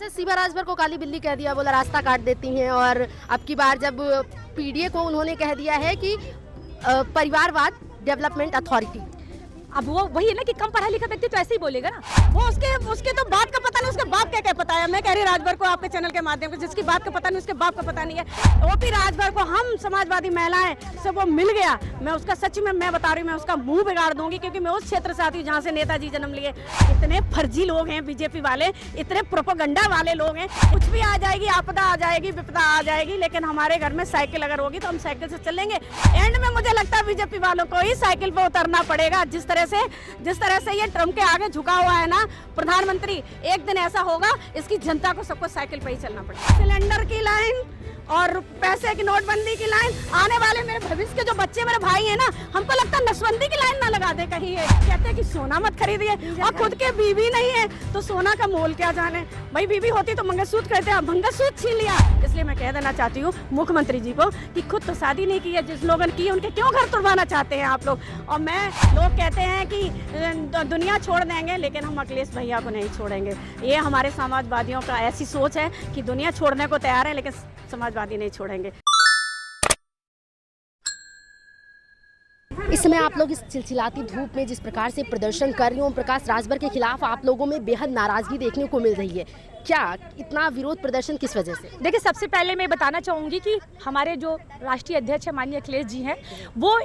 अच्छा, सीमा राजभर को काली बिल्ली कह दिया, बोला रास्ता काट देती हैं। और अब की बार जब पीडीए को उन्होंने कह दिया है कि परिवारवाद डेवलपमेंट अथॉरिटी। अब वो वही है ना कि कम पढ़ा लिखा व्यक्ति तो ऐसे ही बोलेगा ना। वो उसके तो बाप का पता नहीं, उसके बाप क्या पता है। मैं कह रही राजभर को आपके चैनल के माध्यम से, जिसकी बात का पता नहीं उसके बाप का पता नहीं है। ओपी राजभर को हम समाजवादी महिलाएं से वो मिल गया, मैं उसका सच में मैं बता रही हूँ, मैं उसका मुंह बिगाड़ दूंगी, क्योंकि मैं उस क्षेत्र से आती हूँ जहाँ से नेताजी जन्म लिए। इतने फर्जी लोग हैं बीजेपी वाले, इतने प्रोपोगंडा वाले लोग हैं। कुछ भी आ जाएगी, आपदा आ जाएगी, विपदा आ जाएगी, लेकिन हमारे घर में साइकिल अगर होगी तो हम साइकिल से चलेंगे। एंड में मुझे लगता है बीजेपी वालों को ही साइकिल पे उतरना पड़ेगा। जिस तरह से ये ट्रम्प के आगे झुका हुआ है ना प्रधानमंत्री, एक दिन ऐसा होगा इसकी जनता को सबको साइकिल पे ही चलना पड़ेगा। सिलेंडर की लाइन और पैसे की नोटबंदी की लाइन, आने वाले मेरे भविष्य के जो बच्चे मेरे भाई हैं ना, हमको लगता है नसबंदी की लाइन ना लगा दे कहीं। ये कहते हैं कि सोना मत खरीदिए, और खुद के बीवी नहीं है तो सोना का मोल क्या जाने। भाई बीवी होती तो मंगलसूत्र कहते हैं, मंगलसूत्र छीन लिया। इसलिए मैं कह देना चाहती हूँ मुख्यमंत्री जी को कि खुद तो शादी नहीं की है, जिस लोगों ने की है उनके क्यों घर तुड़वाना चाहते हैं आप लोग। और लोग कहते हैं कि दुनिया छोड़ देंगे, लेकिन हम अखिलेश भैया को नहीं छोड़ेंगे। ये हमारे समाजवादियों का ऐसी सोच है कि दुनिया छोड़ने को तैयार है, लेकिन समाजवादी नहीं छोड़ेंगे। इस समय आप लोग इस चिलचिलाती धूप में जिस प्रकार से प्रदर्शन कर रही हो, ओम प्रकाश राजभर के खिलाफ आप लोगों में बेहद नाराजगी देखने को मिल रही है। क्या इतना विरोध प्रदर्शन किस वजह से? देखिए, सबसे पहले मैं बताना चाहूँगी कि हमारे जो राष्ट्रीय अध्यक्ष है माननीय अखिलेश जी हैं, वो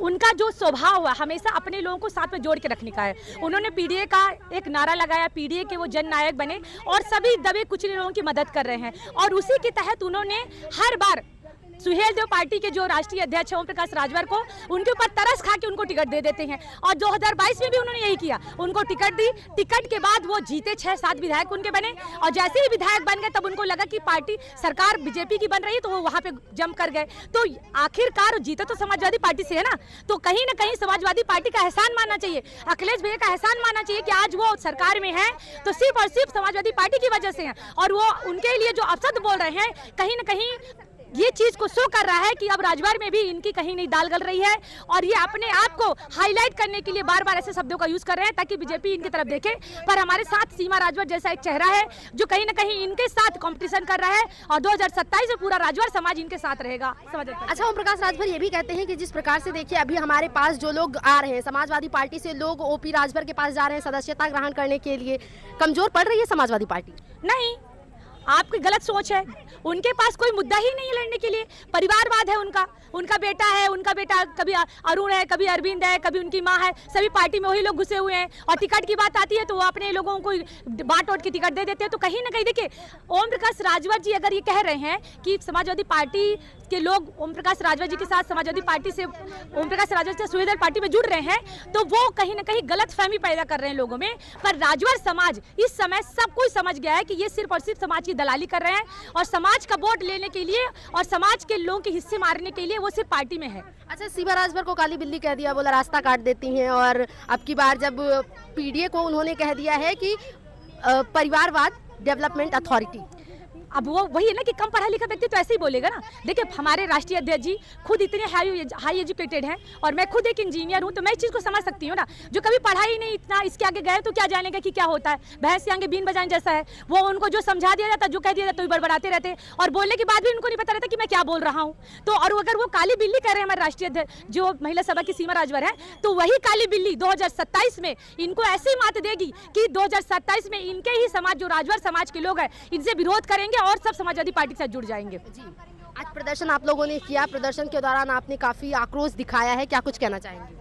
उनका जो स्वभाव है हमेशा अपने लोगों को साथ में जोड़ के रखने का है। उन्होंने पीडीए का एक नारा लगाया, पीडीए के वो जन नायक बने और सभी दबे कुचले लोगों की मदद कर रहे हैं। और उसी के तहत उन्होंने हर बार सुहेल देव पार्टी के जो राष्ट्रीय अध्यक्ष है ओम प्रकाश राजभर को, उनके ऊपर तरस खा के उनको टिकट दे देते हैं। और 2022 में भी उन्होंने यही किया, उनको टिकट दी। टिकट के बाद वो जीते, 6-7 विधायक उनके बने, और जैसे ही विधायक बन गए तब उनको लगा कि पार्टी सरकार बीजेपी की बन रही है, तो वो वहां पे जम कर गए। तो आखिरकार जीते तो समाजवादी पार्टी से है ना, तो कहीं ना कहीं समाजवादी पार्टी का एहसान मानना चाहिए, अखिलेश भैया का एहसान मानना चाहिए कि आज वो सरकार में है तो सिर्फ और सिर्फ समाजवादी पार्टी की वजह से है। और वो उनके लिए जो अपशब्द बोल रहे हैं, कहीं ना कहीं ये चीज को शो कर रहा है कि अब राजभर में भी इनकी कहीं नहीं दाल गल रही है। और ये अपने आप को हाईलाइट करने के लिए बार बार ऐसे शब्दों का यूज कर रहे हैं ताकि बीजेपी इनकी तरफ देखे। पर हमारे साथ सीमा राजभर जैसा एक चेहरा है जो कहीं ना कहीं इनके साथ कंपटीशन कर रहा है, और 2027 में पूरा राजभर समाज इनके साथ रहेगा। अच्छा, ओम प्रकाश राजभर ये भी कहते हैं कि जिस प्रकार से देखिए अभी हमारे पास जो लोग आ रहे हैं समाजवादी पार्टी से, लोग ओपी राजभर के पास जा रहे हैं सदस्यता ग्रहण करने के लिए, कमजोर पड़ रही है समाजवादी पार्टी? नहीं, आपकी गलत सोच है। उनके पास कोई मुद्दा ही नहीं है लड़ने के लिए। परिवारवाद है उनका बेटा है, उनका बेटा कभी अरुण है, कभी अरविंद है, कभी उनकी माँ है, सभी पार्टी में वही लोग घुसे हुए हैं। और टिकट की बात आती है तो वो अपने लोगों को बांट के टिकट दे देते हैं। तो कहीं ना कहीं देखिए, ओम प्रकाश राजभर जी अगर ये कह रहे हैं कि समाजवादी पार्टी के लोग ओम प्रकाश राजभर जी के साथ समाजवादी पार्टी से, ओम प्रकाश राजभर से सुहेलदेव पार्टी में जुड़ रहे हैं, तो वो कहीं ना कहीं गलत फहमी पैदा कर रहे हैं लोगों में। पर राजभर समाज इस समय सब कुछ समझ गया है कि ये सिर्फ और सिर्फ समाज की दलाली कर रहे हैं, और समाज का वोट लेने के लिए और समाज के लोगों के हिस्से मारने के लिए वो सिर्फ पार्टी में है। अच्छा, सीमा राजभर को काली बिल्ली कह दिया, बोला रास्ता काट देती हैं। और अब की बार जब पीडीए को उन्होंने कह दिया है कि परिवारवाद डेवलपमेंट अथॉरिटी। अब वो वही है ना कि कम पढ़ा लिखा व्यक्ति तो ऐसे ही बोलेगा ना। देखिए, हमारे राष्ट्रीय अध्यक्ष जी खुद इतने हाई एजुकेटेड हैं, और मैं खुद एक इंजीनियर हूं, तो मैं इस चीज़ को समझ सकती हूँ ना। जो कभी पढ़ा ही नहीं, इतना इसके आगे गए तो क्या जानेगा कि क्या होता है। भैंस के आगे बीन बजाने जैसा है। वो उनको जो समझा दिया जाता, जो कह दिया जाता, तो बड़बड़ाते रहते, और बोलने के बाद भी उनको नहीं पता रहता कि मैं क्या बोल रहा हूँ। तो और अगर वो काली बिल्ली कह रहे हैं हमारे राष्ट्रीय अध्यक्ष जो महिला सभा की सीमा राजभर है, तो वही काली बिल्ली 2027 में इनको ऐसी मात देगी कि 2027 में इनके ही समाज, जो राजभर समाज के लोग हैं, इनसे विरोध करेंगे और सब समाजवादी पार्टी के साथ जुड़ जाएंगे। जी, आज प्रदर्शन आप लोगों ने किया, प्रदर्शन के दौरान आपने काफी आक्रोश दिखाया है, क्या कुछ कहना चाहेंगे?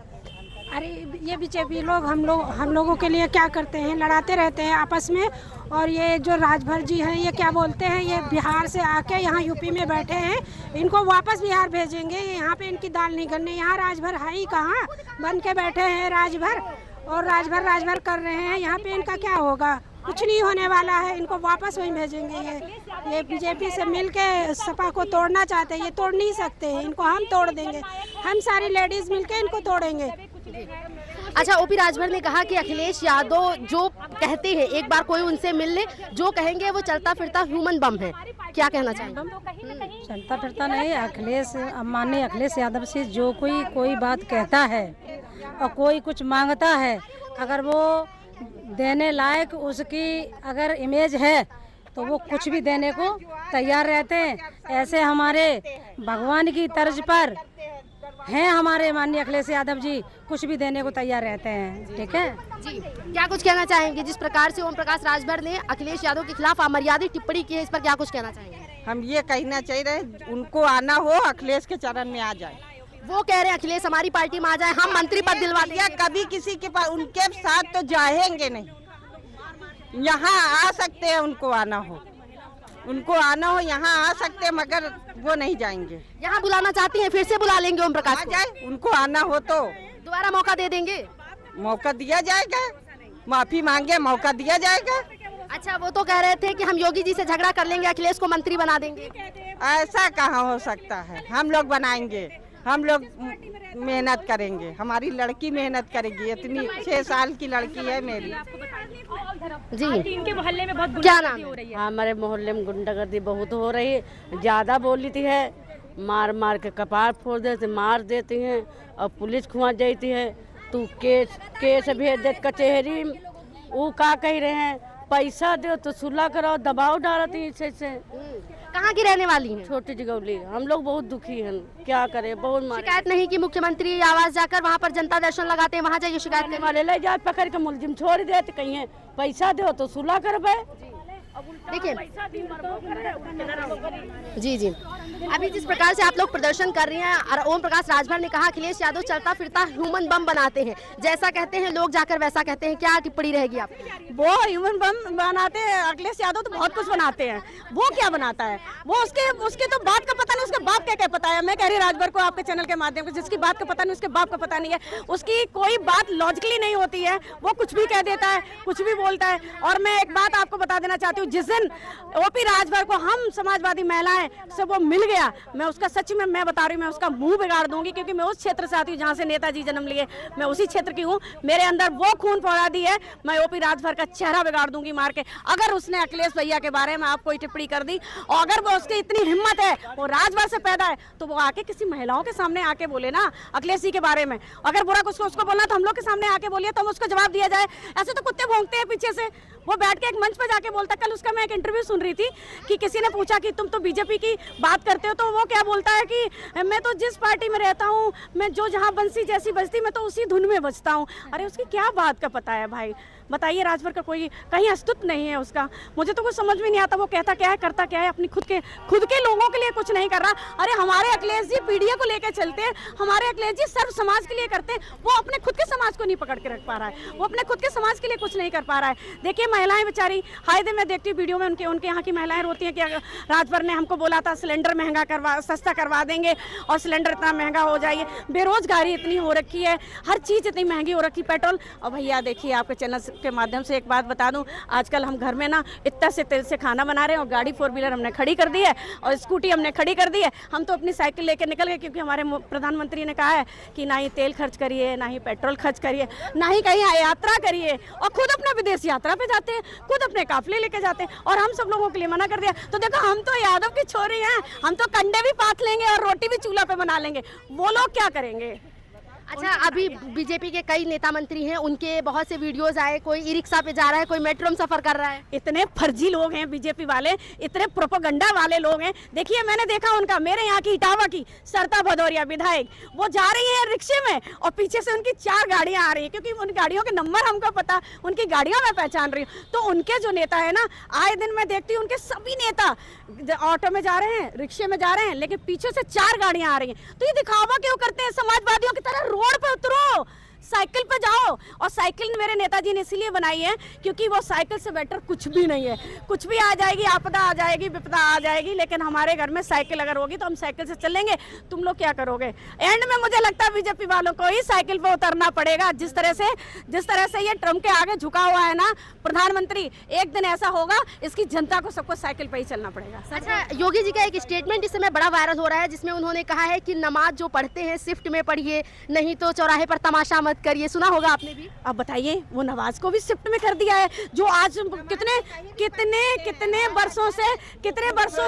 अरे ये बीजेपी लोग हम लोगों के लिए क्या करते हैं, लड़ाते रहते हैं आपस में। और ये जो राजभर जी हैं, ये क्या बोलते हैं, ये बिहार से आके यहाँ यूपी में बैठे हैं, इनको वापस बिहार भेजेंगे। यहाँ पे इनकी दाल नहीं गलने, यहाँ राजभर है ही कहाँ, बन के बैठे हैं राजभर, और राजभर कर रहे हैं। यहाँ पे इनका क्या होगा, कुछ नहीं होने वाला है। इनको वापस वहीं भेजेंगे। ये बीजेपी से मिलके सपा को तोड़ना चाहते हैं, ये तोड़ नहीं सकते हैं, इनको हम तोड़ देंगे। हम सारी लेडीज मिलके इनको तोड़ेंगे। अच्छा, ओपी राजभर ने कहा कि अखिलेश यादव जो कहते हैं, एक बार कोई उनसे मिल ले, जो कहेंगे वो चलता फिरता ह्यूमन बम है, क्या कहना चाहेंगे? चलता फिरता नहीं, अखिलेश माननीय अखिलेश यादव से जो कोई बात कहता है और कोई कुछ मांगता है, अगर वो देने लायक उसकी अगर इमेज है तो वो कुछ भी देने को तैयार रहते हैं। ऐसे हमारे भगवान की तर्ज पर हैं हमारे माननीय अखिलेश यादव जी, कुछ भी देने को तैयार रहते हैं। ठीक है जी, क्या कुछ कहना चाहेंगे जिस प्रकार से ओम प्रकाश राजभर ने अखिलेश यादव के खिलाफ अमर्यादित टिप्पणी की है, इस पर क्या कुछ कहना चाहेंगे? हम ये कहना चाहिए उनको आना हो, अखिलेश के चरण में आ जाए। वो कह रहे हैं अखिलेश हमारी पार्टी में आ जाए, हम मंत्री पद दिलवा देंगे। या कभी किसी के पास उनके साथ तो जाएंगे नहीं, यहाँ आ सकते हैं, उनको आना हो यहाँ आ सकते हैं, मगर वो नहीं जाएंगे। यहाँ बुलाना चाहती हैं, फिर से बुला लेंगे ओम प्रकाश आ को? जाए, उनको आना हो तो दोबारा मौका दे देंगे? मौका दिया जाएगा, माफी मांगे मौका दिया जाएगा। अच्छा, वो तो कह रहे थे कि हम योगी जी से झगड़ा कर लेंगे, अखिलेश को मंत्री बना देंगे। ऐसा कहाँ हो सकता है? हम लोग बनाएंगे, हम लोग मेहनत करेंगे, हमारी लड़की मेहनत करेगी। इतनी 6 साल की लड़की है मेरी। जी, इनके मोहल्ले में बहुत क्या नाम हो रही है। हमारे मोहल्ले में गुंडागर्दी बहुत हो रही है, ज़्यादा बोली थी है, मार मार के कपार फोड़ देते, मार देती हैं और पुलिस खुआ जाती है। तू केस भेज दे कचहरी, वो का कह रहे हैं पैसा दो तो सुलह कराओ, दबाव डालती है। से कहाँ की रहने वाली हैं? छोटी जगौली, हम लोग बहुत दुखी हैं, क्या करें, बहुत मारे। शिकायत नहीं की मुख्यमंत्री आवास जाकर वहाँ पर जनता दर्शन लगाते हैं, वहाँ जाइए शिकायत करने वाले ले जाए पकड़ के मुलजिम छोड़ देते, कहीं पैसा दो तो सुलह करबे। देखिए जी जी, अभी जिस प्रकार से आप लोग प्रदर्शन कर रहे हैं और ओम प्रकाश राजभर ने कहा अखिलेश यादव चलता फिरता ह्यूमन बम बनाते हैं, जैसा कहते हैं लोग जाकर वैसा कहते हैं, क्या टिप्पणी रहेगी आप? वो ह्यूमन बम बनाते हैं, अखिलेश यादव तो बहुत कुछ बनाते हैं। वो क्या बनाता है? वो उसके तो बात का पता नहीं, उसके बाप क्या पता है। मैं कह रही राजभर को आपके चैनल के माध्यम से, जिसकी बात का पता नहीं उसके बाप का पता नहीं है, उसकी कोई बात लॉजिकली नहीं होती है, वो कुछ भी कह देता है, कुछ भी बोलता है। और मैं एक बात आपको बता देना चाहती हूँ, जिस दिन ओपी राजभर को हम समाजवादी महिलाएं से वो मिल गया, मैं उसका सच में मैं बता रही हूँ, मैं उसका मुंह बिगाड़ दूंगी, क्योंकि मैं उस क्षेत्र से आती हूँ जहाँ से नेताजी जन्म लिए, मैं उसी क्षेत्र की हूँ। मेरे अंदर वो खून फौड़ा दी है, मैं ओपी राजभर का चेहरा बिगाड़ दूंगी मार के। अगर उसने अखिलेश भैया के बारे में आप कोई टिप्पणी कर दी, और अगर वो उसकी इतनी हिम्मत है, वो राजभर से पैदा है, तो वो आके किसी महिलाओं के सामने आके बोले ना अखिलेश जी के बारे में। अगर बुरा कुछ उसको बोलना तो हम लोग के सामने आके बोलिए, तो हम उसको जवाब दिया जाए। ऐसे तो कुत्ते भौंकते हैं पीछे से, वो बैठ के एक मंच पे जाके बोलता। कल उसका मैं एक इंटरव्यू सुन रही थी कि किसी ने पूछा कि तुम तो बीजेपी की बात करते हो, तो वो क्या बोलता है कि मैं तो जिस पार्टी में रहता हूँ, मैं जो जहाँ बंसी जैसी बजती, मैं तो उसी धुन में बजता हूँ। अरे उसकी क्या बात का पता है भाई? बताइए, राजभर का कोई कहीं अस्तित्व नहीं है उसका। मुझे तो कुछ समझ में नहीं आता वो कहता क्या है, करता क्या है, अपनी खुद के लोगों के लिए कुछ नहीं कर रहा। अरे हमारे अखिलेश जी पीढ़ियों को लेकर चलते हैं, हमारे अखिलेश जी सर्व समाज के लिए करते हैं, वो अपने खुद के समाज को नहीं पकड़ के रख पा रहा है, वो अपने खुद के समाज के लिए कुछ नहीं कर पा रहा है। देखिए महिलाएं बेचारी, हाय दिन मैं देखती हूँ वीडियो में उनके यहाँ की महिलाएं रोती हैं कि राजभर ने हमको बोला था सिलेंडर सस्ता करवा देंगे, और सिलेंडर इतना महंगा हो जाएगी, बेरोजगारी इतनी हो रखी है, हर चीज़ इतनी महंगी हो रखी, पेट्रोल। और भैया देखिए, आपके चैनल के माध्यम से एक बात बता दूं, आजकल हम घर में ना इतना से तेल से खाना बना रहे हैं, और गाड़ी 4 व्हीलर हमने खड़ी कर दी है, और स्कूटी हमने खड़ी कर दी है। हम तो अपनी साइकिल लेके निकल गए, क्योंकि हमारे प्रधानमंत्री ने कहा है कि ना ही तेल खर्च करिए, ना ही पेट्रोल खर्च करिए, ना ही कहीं यात्रा करिए, और खुद अपना विदेश यात्रा पे जाते हैं, खुद अपने काफले लेके जाते हैं, और हम सब लोगों के लिए मना कर दिया। तो देखो, हम तो यादव की छोरी हैं, हम तो कंडे भी पाथ लेंगे और रोटी भी चूल्हा पे बना लेंगे, वो लोग क्या करेंगे? अच्छा, अभी बीजेपी के कई नेता मंत्री हैं, उनके बहुत से वीडियोस आए, कोई ई रिक्शा पे जा रहा है, कोई मेट्रो में सफर कर रहा है। इतने फर्जी लोग हैं बीजेपी वाले, इतने प्रोपेगेंडा वाले लोग हैं। देखिए, मैंने देखा उनका, मेरे यहाँ की इटावा की सरिता भदौरिया विधायक, वो जा रही है रिक्शे में, और पीछे से उनकी 4 गाड़ियाँ आ रही हैं, क्योंकि उन गाड़ियों के नंबर हमको पता, उनकी गाड़ियाँ मैं पहचान रही हूँ। तो उनके जो नेता है ना, आए दिन मैं देखती हूँ उनके सभी नेता ऑटो में जा रहे हैं, रिक्शे में जा रहे हैं, लेकिन पीछे से 4 गाड़ियाँ आ रही हैं। तो ये दिखावा क्यों करते हैं? समाजवादियों की तरह रोड पे उतरो, साइकिल पे जाओ। और साइकिल मेरे नेताजी ने इसीलिए बनाई है क्योंकि वो साइकिल से बेटर कुछ भी नहीं है। कुछ भी आ जाएगी, आपदा आ जाएगी, विपदा आ जाएगी, लेकिन हमारे घर में साइकिल अगर होगी तो हम साइकिल से चलेंगे। तुम लोग क्या करोगे? एंड में मुझे लगता है बीजेपी वालों को ही साइकिल पे उतरना पड़ेगा। जिस तरह से ये ट्रम्प के आगे झुका हुआ है ना प्रधानमंत्री, एक दिन ऐसा होगा इसकी जनता को सबको साइकिल पे ही चलना पड़ेगा। अच्छा, योगी जी का एक स्टेटमेंट इस समय बड़ा वायरल हो रहा है, जिसमें उन्होंने कहा है कि नमाज जो पढ़ते हैं शिफ्ट में पढ़िए, नहीं तो चौराहे पर तमाशा मत करिए, सुना होगा आपने भी। अब बताइए, वो नवाज को भी शिफ्ट में कर दिया है, जो आज कितने वर्षों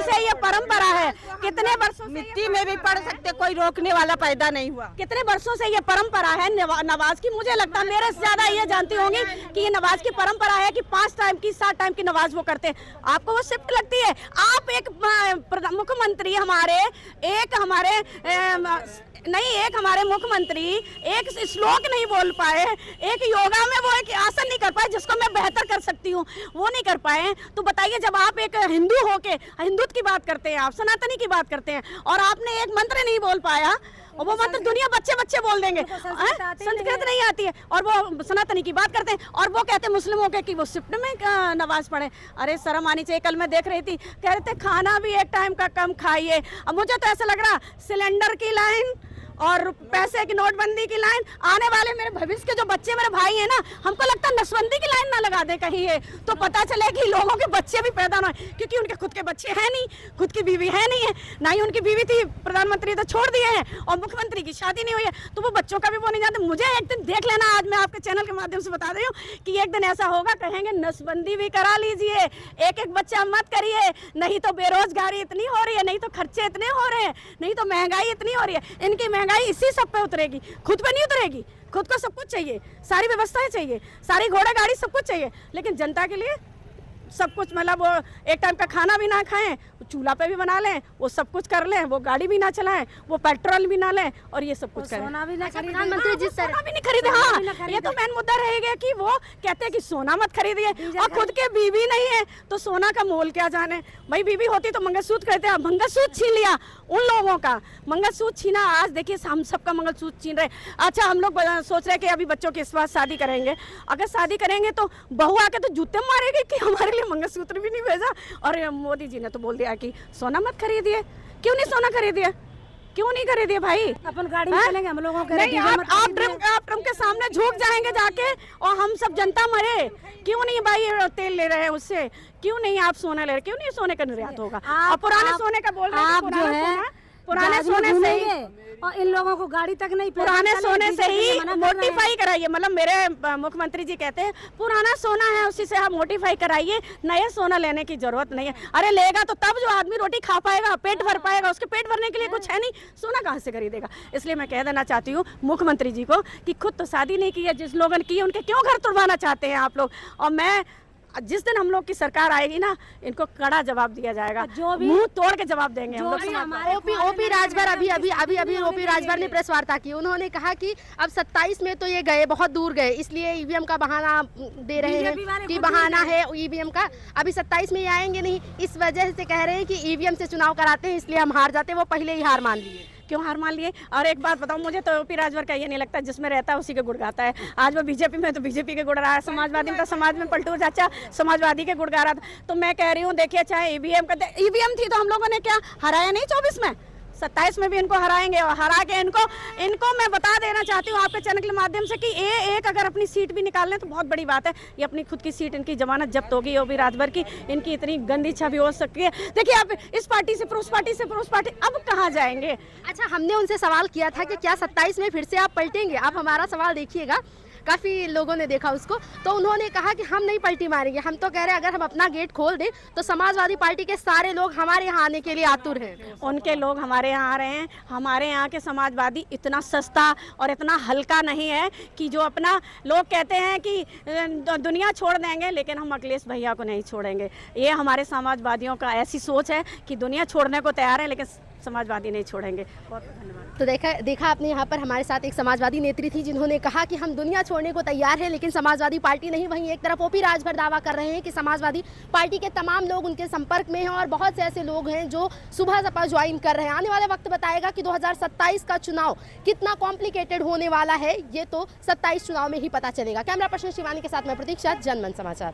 से ये परंपरा है, कितने वर्षों से मिट्टी में भी पड़ सकते, कोई रोकने वाला पैदा नहीं हुआ। कितने वर्षों से ये परंपरा है नवाज की। मुझे लगता है मेरे से ज्यादा ये जानती होंगी कि ये नवाज की परंपरा है कि 5 टाइम की 7 टाइम की नमाज वो करते हैं। आपको वो शिफ्ट लगती है? आप एक मुख्यमंत्री हमारे मुख्यमंत्री एक श्लोक नहीं बोल पाए, एक योगा में वो एक आसन नहीं कर पाए जिसको मैं बेहतर कर सकती हूँ, वो नहीं कर पाए। तो बताइए, जब आप एक हिंदू होके हिंदुत्व की बात करते हैं, आप सनातनी की बात करते हैं, और आपने एक मंत्र नहीं बोल पाया, और वो मंत्र दुनिया बच्चे बोल देंगे, संस्कृत नहीं आती है, और वो सनातनी की बात करते हैं, और वो कहते हैं मुस्लिमों के कि वो शिफ्ट में नमाज पढ़े। अरे शर्म आनी चाहिए। कल मैं देख रही थी, कह रहे थे खाना भी एक टाइम का कम खाइए। अब मुझे तो ऐसा लग रहा, सिलेंडर की लाइन और पैसे की नोटबंदी की लाइन, आने वाले मेरे भविष्य के जो बच्चे मेरे भाई हैं ना, हमको लगता है नसबंदी की लाइन ना लगा दे कहीं, ये तो पता चले कि लोगों के बच्चे भी पैदा ना हो, क्योंकि उनके खुद के बच्चे हैं नहीं, खुद की बीवी है नहीं है, ना ही उनकी बीवी थी, प्रधानमंत्री तो छोड़ दिए हैं, और मुख्यमंत्री की शादी नहीं हुई है, तो वो बच्चों का भी वो नहीं जानते। मुझे एक दिन देख लेना, आज मैं आपके चैनल के माध्यम से बता रही हूँ कि एक दिन ऐसा होगा, कहेंगे नसबंदी भी करा लीजिए, एक बच्चा मत करिए, नहीं तो बेरोजगारी इतनी हो रही है, नहीं तो खर्चे इतने हो रहे हैं, नहीं तो महंगाई इतनी हो रही है। इनकी महंगाई इसी सब पे उतरेगी, खुद पे नहीं उतरेगी। खुद को सब कुछ चाहिए, सारी व्यवस्थाएं चाहिए, सारी घोड़ा गाड़ी सब कुछ चाहिए, लेकिन जनता के लिए सब कुछ, मतलब वो एक टाइम का खाना भी ना खाएं, चूल्हा पे भी बना लें, वो सब कुछ कर लें, वो गाड़ी भी ना चलाएं, वो पेट्रोल भी ना लें, और ये सब कुछ करें। सोना भी ना खरीदे, प्रधानमंत्री जिस तरह सोना भी नहीं खरीदे। हाँ, ये तो मेन मुद्दा रहेगा कि वो कहते हैं कि सोना मत खरीदिए, और खुद के बीवी नहीं है तो सोना का मोल क्या जाने। भाई बीवी होती तो मंगलसूत्र कहते हैं, मंगलसूत्र छीन लिया उन लोगों का, मंगलसूत्र छीना। आज देखिए हम सबका मंगलसूत्र छीन रहे। अच्छा, हम लोग सोच रहे हैं कि अभी बच्चों के इस बार शादी करेंगे, अगर शादी करेंगे तो बहू आके तो जूते मारेगी कि हमारे लिए मंगलसूत्र भी नहीं भेजा। और मोदी जी ने तो बोल दिया कि सोना मत खरीदिए। क्यों नहीं सोना खरीदिए, क्यों नहीं खरीदिए भाई? अपन गाड़ी में चलेंगे, हम लोगों नहीं, आप ट्रम्प के सामने झुक जाएंगे जाके, और हम सब जनता मरे। क्यों नहीं भाई तेल ले रहे हैं उससे, क्यों नहीं आप सोना ले रहे, क्यों नहीं सोने का निर्यात होगा? और पुराने सोने का बोल रहे हैं, आप जो है पुराने सोने से ही, और इन लोगों को गाड़ी तक नहीं, पुराने सोने से ही मोटिफाई कराइए। मतलब मेरे मुख्यमंत्री जी कहते हैं पुराना सोना है उसी से आप मोटिफाई कराइए, नया सोना लेने की जरूरत नहीं है। अरे लेगा तो तब जो आदमी रोटी खा पाएगा, पेट भर पाएगा, उसके पेट भरने के लिए कुछ है नहीं, सोना कहाँ से खरीदेगा? इसलिए मैं कह देना चाहती हूँ मुख्यमंत्री जी को कि खुद तो शादी नहीं की है, जिस लोगों ने की है उनके क्यों घर तुड़वाना चाहते हैं आप लोग? और मैं जिस दिन हम लोग की सरकार आएगी ना, इनको कड़ा जवाब दिया जाएगा, जो भी मुंह तोड़ के जवाब देंगे हम लोग। ओपी राजभर अभी ओपी राजभर ने प्रेस वार्ता की, उन्होंने कहा कि अब 27 में तो ये गए, बहुत दूर गए, इसलिए ईवीएम का बहाना दे रहे हैं कि बहाना है ईवीएम का, अभी 27 में ये आएंगे नहीं, इस वजह से कह रहे हैं कि ईवीएम से चुनाव कराते हैं इसलिए हम हार जाते हैं। वो पहले ही हार मान लिए। क्यों हार मान लिए? और एक बात बताऊं, मुझे तो ओपी राजभर का ये नहीं लगता, जिसमें रहता है उसी के गुड़ गाता है। आज वो बीजेपी में तो बीजेपी के गुड़ रहा है, समाजवादी में तो समाज में पलटू चाचा समाजवादी के गुड़ गा रहा था। तो मैं कह रही हूँ, देखिए चाहे ईवीएम थी तो हम लोगों ने क्या हराया नहीं 24 में, 27 में भी इनको हराएंगे, और हरा के इनको मैं बता देना चाहती हूँ आपके चैनल के माध्यम से कि एक अगर अपनी सीट भी निकाल लें तो बहुत बड़ी बात है। ये अपनी खुद की सीट, इनकी जमानत जब्त होगी ओपी राजभर की, इनकी इतनी गंदी छवि हो सकती है। देखिए आप इस पार्टी से फिर उस पार्टी से फिर उस पार्टी, अब कहाँ जाएंगे? अच्छा, हमने उनसे सवाल किया था कि क्या 27 में फिर से आप पलटेंगे? आप हमारा सवाल देखिएगा, काफ़ी लोगों ने देखा उसको, तो उन्होंने कहा कि हम नहीं पलटी मारेंगे, हम तो कह रहे हैं अगर हम अपना गेट खोल दें तो समाजवादी पार्टी के सारे लोग हमारे यहाँ आने के लिए आतुर हैं। उनके लोग हमारे यहाँ आ रहे हैं, हमारे यहाँ के समाजवादी इतना सस्ता और इतना हल्का नहीं है कि जो अपना लोग कहते हैं कि दुनिया छोड़ देंगे, लेकिन हम अखिलेश भैया को नहीं छोड़ेंगे। ये हमारे समाजवादियों का ऐसी सोच है कि दुनिया छोड़ने को तैयार है लेकिन समाजवादी नहीं छोड़ेंगे। बहुत धन्यवाद। तो देखा आपने, यहाँ पर हमारे साथ एक समाजवादी नेत्री थी जिन्होंने कहा कि हम दुनिया छोड़ने को तैयार है लेकिन समाजवादी पार्टी नहीं। वहीं एक तरफ ओपी राजभर दावा कर रहे हैं कि समाजवादी पार्टी के तमाम लोग उनके संपर्क में हैं और बहुत से ऐसे लोग हैं जो सुबह सपा ज्वाइन कर रहे हैं। आने वाला वक्त बताएगा कि 2027 का चुनाव कितना कॉम्प्लिकेटेड होने वाला है, ये तो 27 चुनाव में ही पता चलेगा। कैमरा पर्सन शिवानी के साथ मैं प्रतीक्षा, जनमन समाचार।